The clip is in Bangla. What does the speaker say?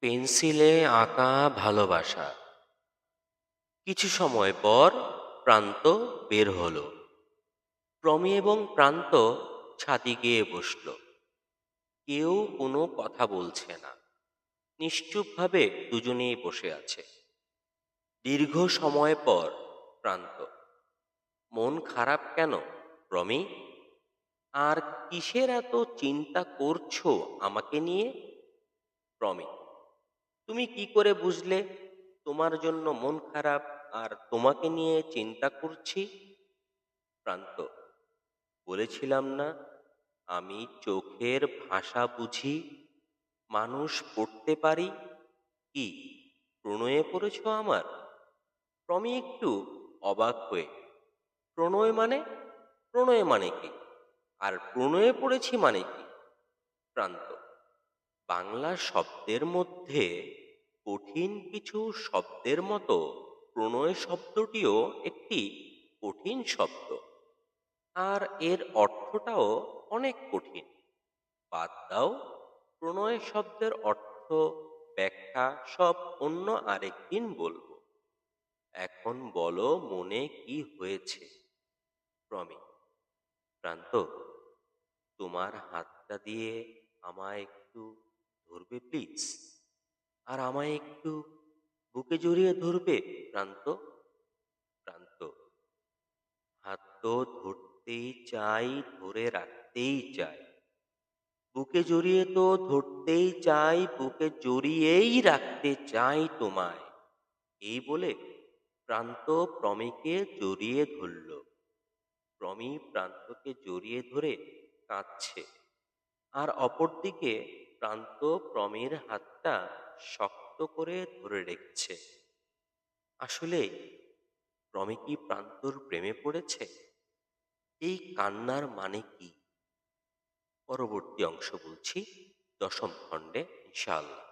পেন্সিলে আঁকা ভালোবাসা। কিছু সময় পর প্রান্ত বের হলো। প্রমি এবং প্রান্ত ছাদে গিয়ে বসল। কেউ কোনো কথা বলছে না, নিশ্চুপভাবে দুজনেই বসে আছে। দীর্ঘ সময় পর প্রান্ত: মন খারাপ কেন প্রমি? আর কিসের এত চিন্তা করছো আমাকে নিয়ে? প্রমি: তুমি কি করে বুঝলে তোমার জন্য মন খারাপ আর তোমাকে নিয়ে চিন্তা করছি? প্রান্ত: বলেছিলাম না, আমি চোখের ভাষা বুঝি, মানুষ পড়তে পারি। কি প্রণয়ে পড়েছ আমার? প্রমি একটু অবাক হয়ে: প্রণয় মানে? প্রণয় মানে কি? আর প্রণয়ে পড়েছি মানে কি? প্রান্ত: বাংলা শব্দের মধ্যে কঠিন কিছু শব্দের মতো প্রণয় শব্দটিও একটি কঠিন শব্দ। আর এর অর্থটাও অনেক কঠিন। বাদ দাও, প্রণয় শব্দের অর্থ ব্যাখ্যা সব অন্য আরেকদিন বলবো। এখন বলো মনে কি হয়েছে? প্রমি: প্রান্ত, তোমার হাতটা দিয়ে আমায় একটু ধরবে প্লিজ? আর আমায় একটু বুকে জড়িয়ে ধরবে প্রান্ত? প্রান্ত: হাত তো ধরতেই চাই, ধরে রাখতেই চাই, বুকে জড়িয়ে তো ধরতেই চাই, বুকে জড়িয়েই রাখতে চাই তোমায়। এই বলে প্রান্ত প্রমিকে জড়িয়ে ধরল। প্রমি প্রান্তকে জড়িয়ে ধরে কাঁদছে, আর অপরদিকে প্রান্ত প্রমির হাতটা শক্ত করে ধরে রেখেছে। আসলে প্রমি কি প্রান্তর প্রেমে পড়েছে? এই কান্নার মানে কি? পরবর্তী অংশ বলছি 10ম খণ্ডে, ইনশাআল্লাহ।